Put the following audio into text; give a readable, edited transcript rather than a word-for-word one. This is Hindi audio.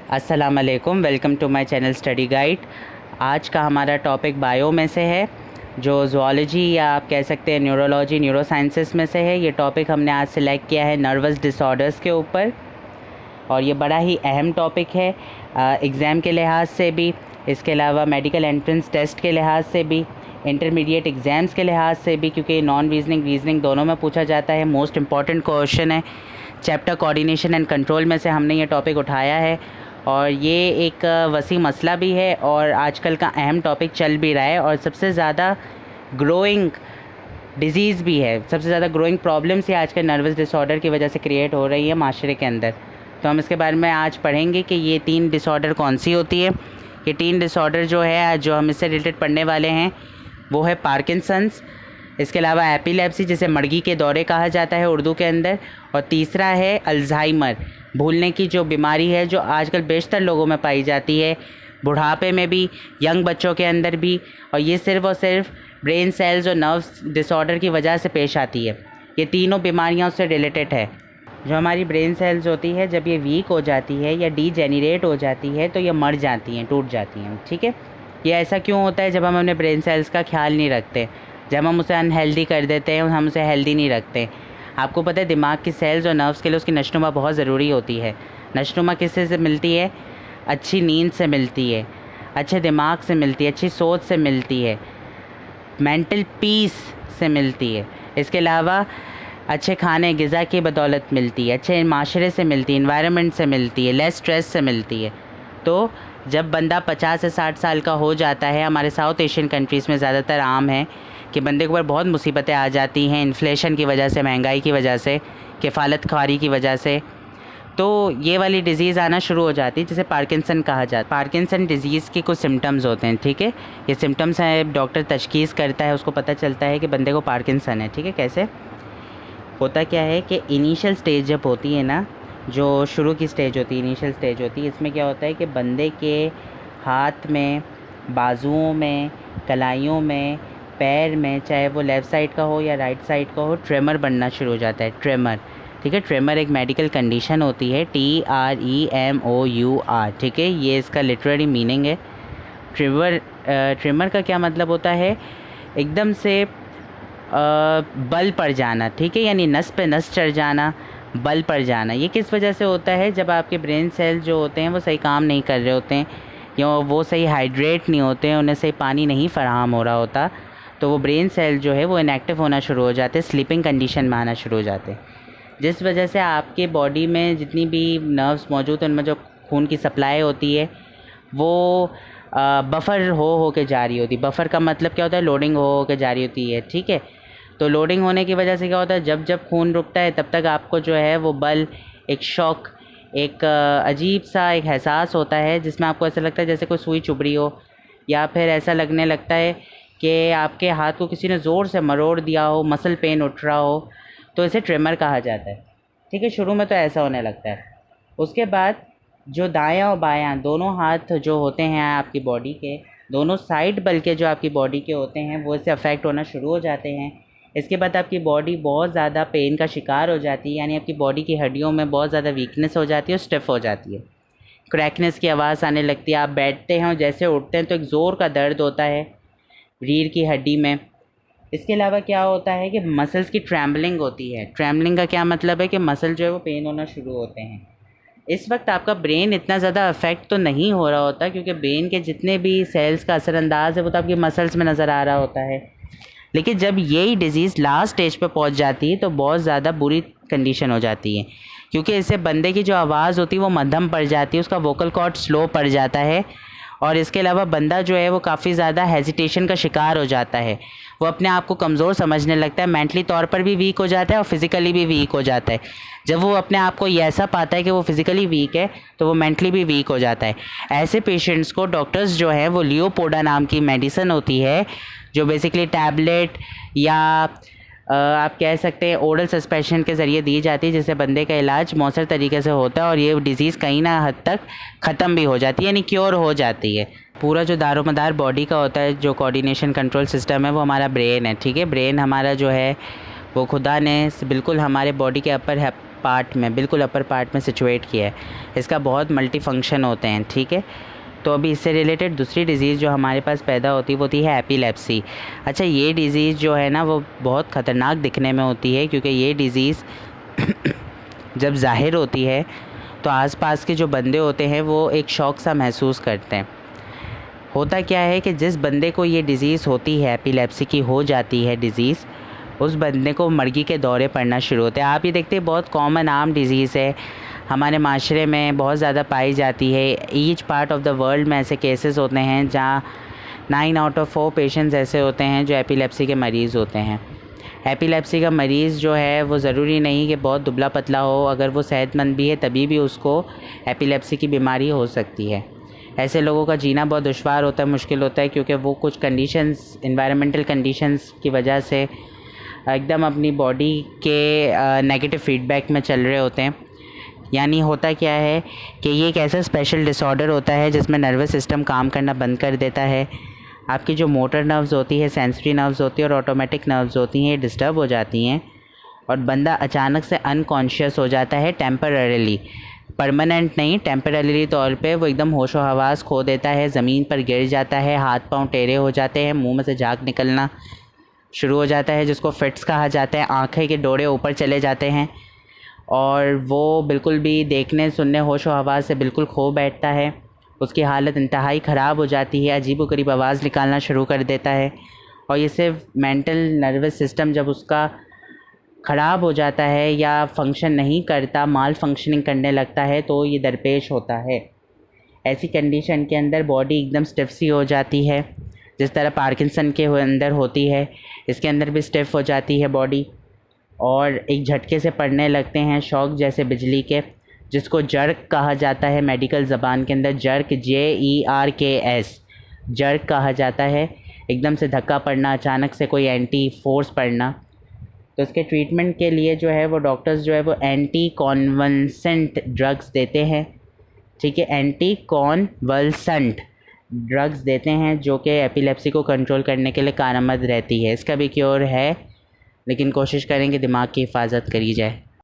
अस्सलाम वालेकुम, welcome to my channel study guide. आज का हमारा टॉपिक बायो में से है, जो ज़ुओलॉजी या आप कह सकते हैं न्यूरोलॉजी न्यूरो साइंसेस में से है। ये टॉपिक हमने आज सिलेक्ट किया है नर्वस डिसऑर्डर्स के ऊपर, और ये बड़ा ही अहम टॉपिक है एग्ज़ाम के लिहाज से भी, इसके अलावा मेडिकल एंट्रेंस टेस्ट के लिहाज से भी, इंटरमीडिएट एग्ज़ाम्स के लिहाज से भी, क्योंकि नॉन रीजनिंग दोनों में पूछा जाता है। मोस्ट इम्पॉर्टेंट क्वेश्चन है। चैप्टर कोऑर्डिनेशन एंड कंट्रोल में से हमने ये टॉपिक उठाया है, और ये एक वसी मसला भी है और आजकल का अहम टॉपिक चल भी रहा है, और सबसे ज़्यादा ग्रोइंग डिज़ीज़ भी है। सबसे ज़्यादा ग्रोइंग प्रॉब्लम्स ये आजकल नर्वस डिसऑर्डर की वजह से क्रिएट हो रही है माशरे के अंदर। तो हम इसके बारे में आज पढ़ेंगे कि ये 3 डिसऑर्डर कौन सी होती है। ये 3 डिसऑर्डर जो है, जो हम इससे रिलेटेड पढ़ने वाले हैं, वो है पार्किंसंस, इसके अलावा एपिलेप्सी जिसे मर्गी के दौरे कहा जाता है उर्दू के अंदर, और तीसरा है अल्ज़ाइमर, भूलने की जो बीमारी है, जो आजकल बेशतर लोगों में पाई जाती है, बुढ़ापे में भी, यंग बच्चों के अंदर भी, और ये सिर्फ़ और सिर्फ ब्रेन सेल्स और नर्व्स डिसऑर्डर की वजह से पेश आती है। ये तीनों बीमारियां उससे रिलेटेड है। जो हमारी ब्रेन सेल्स होती है, जब ये वीक हो जाती है या डीजेनरेट हो जाती है तो ये मर जाती हैं, टूट जाती हैं। ठीक है, ये ऐसा क्यों होता है? जब हम अपने ब्रेन सेल्स का ख्याल नहीं रखते, जब हम उसे अनहेल्दी कर देते हैं, हम उसे हेल्दी नहीं रखते। आपको पता है दिमाग की सेल्स और नर्व्स के लिए उसकी नशनुमा बहुत ज़रूरी होती है। नशनुमा किससे से मिलती है? अच्छी नींद से मिलती है, अच्छे दिमाग से मिलती है, अच्छी सोच से मिलती है, मेंटल पीस से मिलती है। इसके अलावा अच्छे खाने ग़िज़ा की बदौलत मिलती है, अच्छे माशरे से मिलती है, इन्वायरमेंट से मिलती है, लेस स्ट्रेस से मिलती है। तो जब बंदा 50 से 60 साल का हो जाता है, हमारे साउथ एशियन कंट्रीज़ में ज़्यादातर आम है कि बंदे के ऊपर बहुत मुसीबतें आ जाती हैं, इन्फ्लेशन की वजह से, महंगाई की वजह से, किफ़ालत ख्वारी की वजह से, तो ये वाली डिज़ीज़ आना शुरू हो जाती है, जिसे पार्किंसन कहा जाता है। पार्किंसन डिज़ीज़ के कुछ सिम्टम्स होते हैं। ठीक है, ये सिम्टम्स हैं, डॉक्टर तशख़ीस करता है, उसको पता चलता है कि बंदे को पार्किंसन है। ठीक है, कैसे होता क्या है कि इनिशियल स्टेज जब होती है ना, जो शुरू की स्टेज होती है, इनिशियल स्टेज होती है, इसमें क्या होता है कि बंदे के हाथ में, बाजुओं में, कलाइयों में, पैर में, चाहे वो लेफ़्ट साइड का हो या राइट साइड का हो, ट्रेमर बनना शुरू हो जाता है। ट्रेमर, ठीक है, ट्रेमर एक मेडिकल कंडीशन होती है, TREMOUR। ठीक है, ये इसका लिटरेरी मीनिंग है। ट्रेमर का क्या मतलब होता है? एकदम से बल पड़ जाना। ठीक है, यानी नस पे नस चढ़ जाना, बल पड़ जाना। ये किस वजह से होता है? जब आपके ब्रेन सेल जो होते हैं वो सही काम नहीं कर रहे होते हैं, या वो सही हाइड्रेट नहीं होते हैं, उन्हें सही पानी नहीं फराहम हो रहा होता, तो वो ब्रेन सेल जो है वो इनएक्टिव होना शुरू हो जाते हैं, स्लीपिंग कंडीशन में आना शुरू हो जाते हैं, जिस वजह से आपके बॉडी में जितनी भी नर्व्स मौजूद हैं, उनमें जो खून की सप्लाई होती है वो बफ़र हो के जा रही होती। बफ़र का मतलब क्या होता है? लोडिंग हो के जा रही होती है। ठीक है, तो लोडिंग होने की वजह से क्या होता है? जब जब खून रुकता है तब तक आपको जो है वो बल, एक शॉक, एक अजीब सा एक एहसास होता है, जिसमें आपको ऐसा लगता है जैसे कोई सुई चुभ रही हो, या फिर ऐसा लगने लगता है कि आपके हाथ को किसी ने ज़ोर से मरोड़ दिया हो, मसल पेन उठ रहा हो, तो इसे ट्रिमर कहा जाता है। ठीक है, शुरू में तो ऐसा होने लगता है। उसके बाद जो दायां और बायां दोनों हाथ जो होते हैं आपकी बॉडी के, दोनों साइड बल के जो आपकी बॉडी के होते हैं, वो इससे अफेक्ट होना शुरू हो जाते हैं। इसके बाद आपकी बॉडी बहुत ज़्यादा पेन का शिकार हो जाती है, यानी आपकी बॉडी की हड्डियों में बहुत ज़्यादा वीकनेस हो जाती है और स्टिफ हो जाती है, क्रैकनेस की आवाज़ आने लगती है। आप बैठते हैं और जैसे उठते हैं तो एक ज़ोर का दर्द होता है रीढ़ की हड्डी में। इसके अलावा क्या होता है कि मसल्स की ट्रैम्बलिंग होती है। ट्रैम्बलिंग का क्या मतलब है? कि मसल जो है वो पेन होना शुरू होते हैं। इस वक्त आपका ब्रेन इतना ज़्यादा अफेक्ट तो नहीं हो रहा होता, क्योंकि ब्रेन के जितने भी सेल्स का असरअंदाज है वो तो आपकी मसल्स में नज़र आ रहा होता है। लेकिन जब यही डिज़ीज़ लास्ट स्टेज पे पहुंच जाती है तो बहुत ज़्यादा बुरी कंडीशन हो जाती है, क्योंकि इससे बंदे की जो आवाज़ होती है वो मध्यम पड़ जाती है, उसका वोकल कॉर्ड स्लो पड़ जाता है, और इसके अलावा बंदा जो है वो काफ़ी ज़्यादा हेजिटेशन का शिकार हो जाता है। वो अपने आप को कमज़ोर समझने लगता है, मेंटली तौर पर भी वीक हो जाता है और फिज़िकली भी वीक हो जाता है। जब वो अपने आप को ये ऐसा पाता है कि वो फिज़िकली वीक है, तो वो मेंटली भी वीक हो जाता है। ऐसे पेशेंट्स को डॉक्टर्स जो है वो लियोपोडा नाम की मेडिसिन होती है, जो बेसिकली टैबलेट या आप कह सकते हैं ओरल सस्पेंशन के ज़रिए दी जाती है, जिससे बंदे का इलाज मौसर तरीके से होता है और ये डिज़ीज़ कहीं ना हद तक ख़त्म भी हो जाती है, यानी क्योर हो जाती है। पूरा जो दारोमदार बॉडी का होता है, जो कोऑर्डिनेशन कंट्रोल सिस्टम है, वो हमारा ब्रेन है। ठीक है, ब्रेन हमारा जो है वो खुदा ने बिल्कुल हमारे बॉडी के अपर पार्ट में, बिल्कुल अपर पार्ट में सिचुएट किया है। इसका बहुत मल्टी फंक्शन होते हैं, ठीक है। तो अभी इससे रिलेटेड दूसरी डिज़ीज़ जो हमारे पास पैदा होती है वो होती है एपिलेप्सी। अच्छा, ये डिज़ीज़ जो है ना वो बहुत ख़तरनाक दिखने में होती है, क्योंकि ये डिज़ीज़ जब ज़ाहिर होती है तो आसपास के जो बंदे होते हैं वो एक शौक सा महसूस करते हैं। होता क्या है कि जिस बंदे को ये डिज़ीज़ होती है, एपिलेप्सी की हो जाती है डिज़ीज़, उस बंदे को मर्गी के दौरे पड़ना शुरू होते हैं। आप ये देखते हैं बहुत कॉमन आम डिज़ीज़ है, हमारे माशरे में बहुत ज़्यादा पाई जाती है। Each part of the world में ऐसे केसेस होते हैं जहाँ 9 आउट ऑफ 4 पेशेंट्स ऐसे होते हैं जो एपिलेप्सी के मरीज़ होते हैं। एपिलेप्सी का मरीज़ जो है वो ज़रूरी नहीं कि बहुत दुबला पतला हो, अगर वो सेहतमंद भी है तभी भी उसको एपिलेप्सी की बीमारी हो सकती है। ऐसे लोगों का जीना बहुत दुश्वार होता है, मुश्किल होता है, क्योंकि वो कुछ कंडीशंस, एनवायरमेंटल कंडीशंस की वजह से एकदम अपनी बॉडी के नेगेटिव फीडबैक में चल रहे होते हैं। यानी होता क्या है कि ये एक ऐसा स्पेशल डिसऑर्डर होता है जिसमें नर्वस सिस्टम काम करना बंद कर देता है। आपकी जो मोटर नर्व्स होती है, सेंसरी नर्व्स होती है और ऑटोमेटिक नर्व्स होती हैं, ये डिस्टर्ब हो जाती हैं और बंदा अचानक से अनकॉन्शियस हो जाता है टेम्पररीली। परमानेंट नहीं, टेम्पररी तौर पे वो एकदम होशो हवास खो देता है, ज़मीन पर गिर जाता है, हाथ पांव टेढ़े हो जाते हैं, मुंह में से झाग निकलना शुरू हो जाता है जिसको फिट्स कहा जाता है, आँखें के डोरे ऊपर चले जाते हैं और वो बिल्कुल भी देखने सुनने होशो हवास से बिल्कुल खो बैठता है। उसकी हालत इंतहाई ख़राब हो जाती है, अजीबोगरीब आवाज़ निकालना शुरू कर देता है। और ये सिर्फ मेंटल नर्वस सिस्टम जब उसका ख़राब हो जाता है या फंक्शन नहीं करता, माल फंक्शनिंग करने लगता है, तो ये दरपेश होता है। ऐसी कंडीशन के अंदर बॉडी एकदम स्टिफ सी हो जाती है, जिस तरह पार्किंसन के अंदर होती है, इसके अंदर भी स्टिफ हो जाती है बॉडी और एक झटके से पड़ने लगते हैं शॉक जैसे बिजली के, जिसको जर्क कहा जाता है मेडिकल ज़बान के अंदर। जर्क, JERKS, जर्क कहा जाता है। एकदम से धक्का पड़ना, अचानक से कोई एंटी फोर्स पड़ना। तो इसके ट्रीटमेंट के लिए जो है वो डॉक्टर्स जो है वो एंटी कॉन्वल्सेंट ड्रग्स देते हैं, ठीक है, एंटी कॉन्वल्सेंट ड्रग्स देते हैं जो कि एपिलेप्सी को कंट्रोल करने के लिए कारआमद रहती है। इसका भी क्योर है, लेकिन कोशिश करें कि दिमाग की हिफाजत करी जाए।